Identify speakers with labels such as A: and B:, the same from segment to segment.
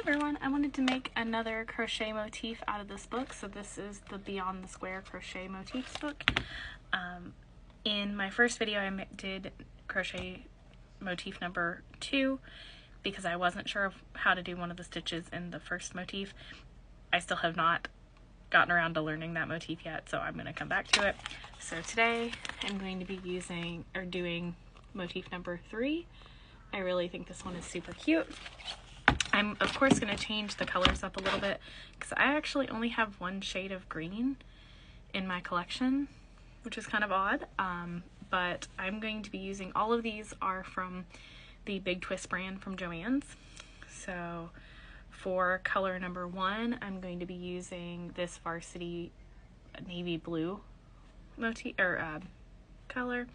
A: everyone, I wanted to make another crochet motif out of this book. So this is the Beyond the Square crochet motifs book. In my first video I did crochet motif number 2 because I wasn't sure of how to do one of the stitches in the first motif. I still have not gotten around to learning that motif yet, so I'm going to come back to it. So today I'm going to be doing motif number 3. I really think this one is super cute. I'm of course going to change the colors up a little bit because I actually only have one shade of green in my collection, which is kind of odd, but I'm going to be using, all of these are from the Big Twist brand from Joann's. So for color number 1, I'm going to be using this Varsity navy blue motif or color.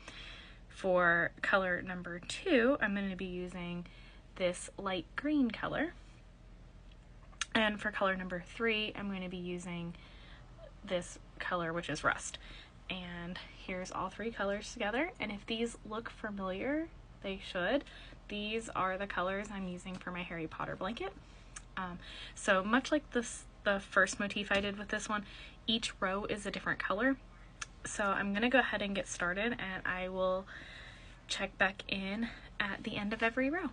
A: For color number 2, I'm going to be using this light green color. And for color number 3, I'm going to be using this color, which is Rust. And here's all 3 colors together. And if these look familiar, they should. These are the colors I'm using for my Harry Potter blanket. So much like the first motif I did with this one, each row is a different color. So I'm going to go ahead and get started, and I will check back in at the end of every row.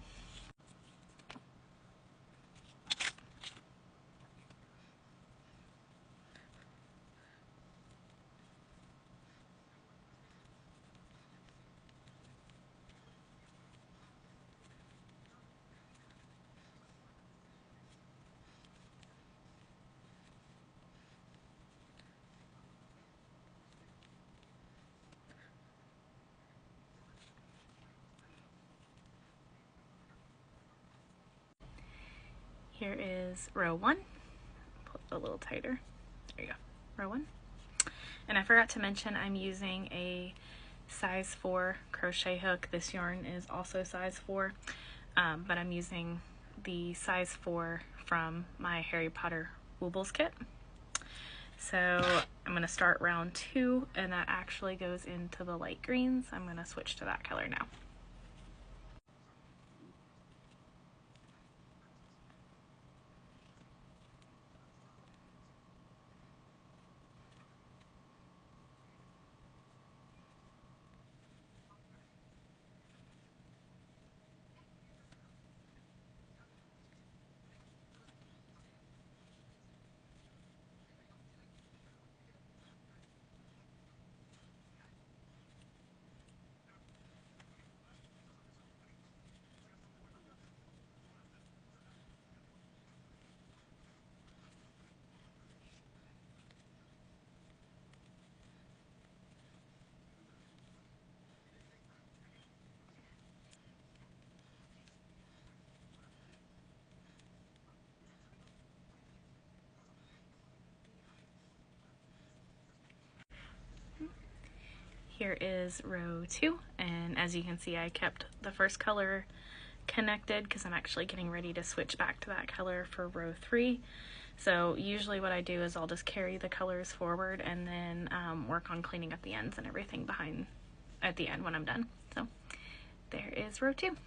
A: Here is row 1. Pull it a little tighter. There you go. Row 1. And I forgot to mention I'm using a size 4 crochet hook. This yarn is also size 4, but I'm using the size 4 from my Harry Potter Woobles kit. So I'm going to start round 2, and that actually goes into the light greens. I'm going to switch to that color now. Here is row 2, and as you can see I kept the first color connected because I'm actually getting ready to switch back to that color for row 3. So usually what I do is I'll just carry the colors forward and then work on cleaning up the ends and everything behind at the end when I'm done. So there is row 2.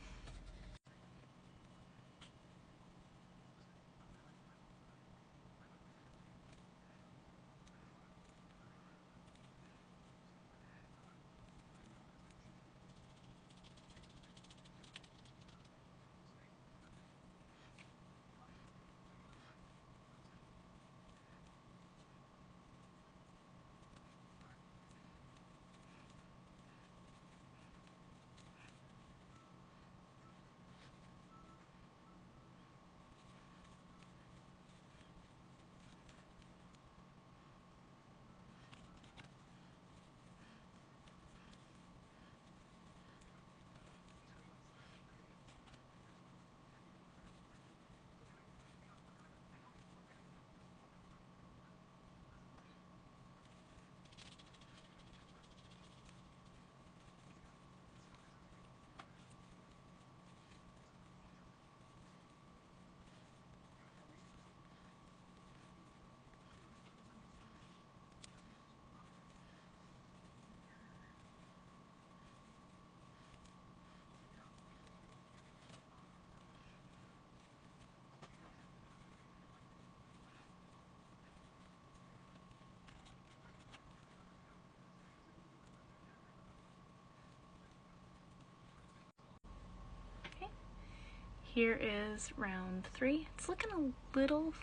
A: here is round 3. It's looking a little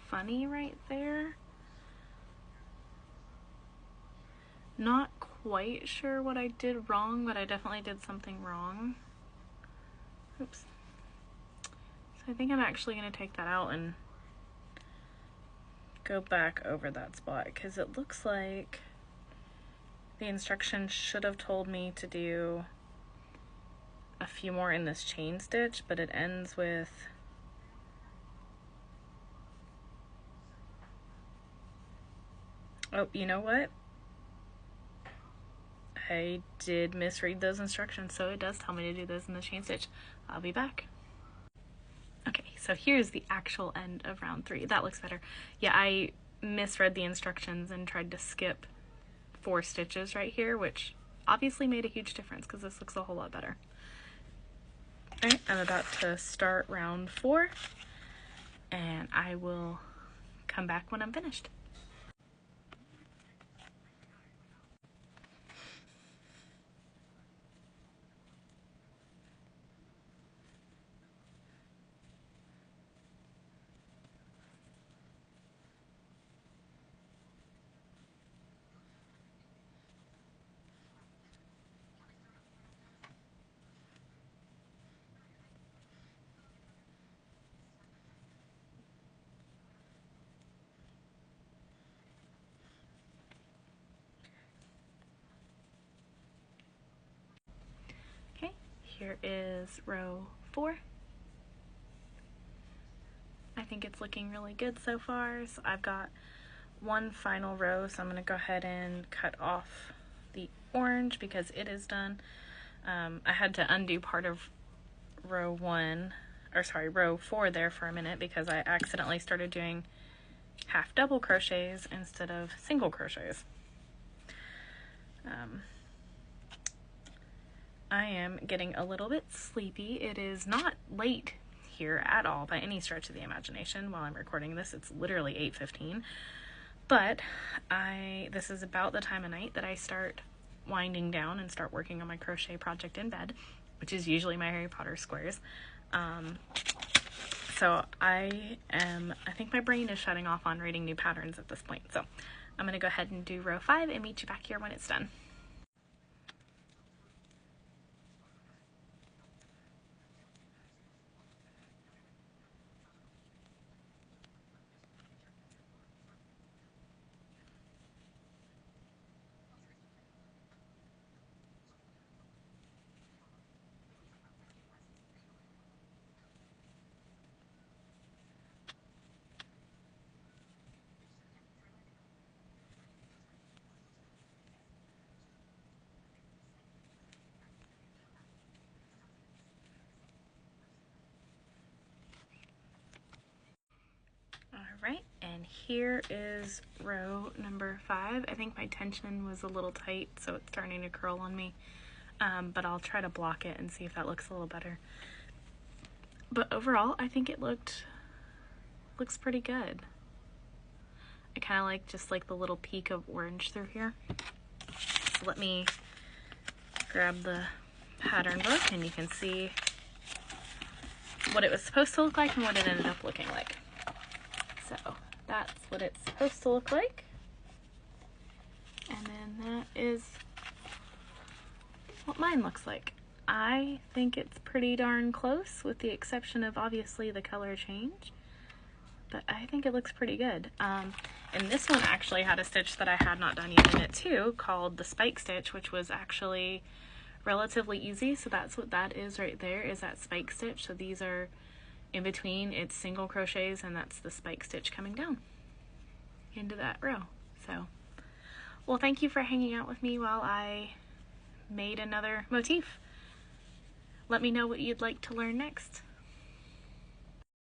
A: funny right there. Not quite sure what I did wrong, but I definitely did something wrong. Oops. So I think I'm actually going to take that out and go back over that spot, because it looks like the instructions should have told me to do a few more in this chain stitch, but it ends with oh, you know what? I did misread those instructions, so it does tell me to do those in the chain stitch. I'll be back. Okay, so here's the actual end of round 3. That looks better. Yeah, I misread the instructions and tried to skip 4 stitches right here, which obviously made a huge difference because this looks a whole lot better. Alright, I'm about to start round 4, and I will come back when I'm finished. Okay, here is row 4. I think it's looking really good so far. So I've got one final row, so I'm going to go ahead and cut off the orange because it is done. I had to undo part of row 4 there for a minute because I accidentally started doing half double crochets instead of single crochets. I am getting a little bit sleepy. It is not late here at all by any stretch of the imagination. While I'm recording this, it's literally 8:15, but this is about the time of night that I start winding down and start working on my crochet project in bed, which is usually my Harry Potter squares. So I think my brain is shutting off on reading new patterns at this point. So I'm going to go ahead and do row 5 and meet you back here when it's done. Alright, and here is row number 5. I think my tension was a little tight, so it's starting to curl on me. But I'll try to block it and see if that looks a little better. But overall, I think it looks pretty good. I kind of like just like the little peak of orange through here. So let me grab the pattern book and you can see what it was supposed to look like and what it ended up looking like. So that's what it's supposed to look like. And then that is what mine looks like. I think it's pretty darn close, with the exception of obviously the color change. But I think it looks pretty good. And this one actually had a stitch that I had not done yet in it too, called the spike stitch, which was actually relatively easy. So that's what that is right there, is that spike stitch. So these are in between, it's single crochets, and that's the spike stitch coming down into that row. So, well, thank you for hanging out with me while I made another motif. Let me know what you'd like to learn next.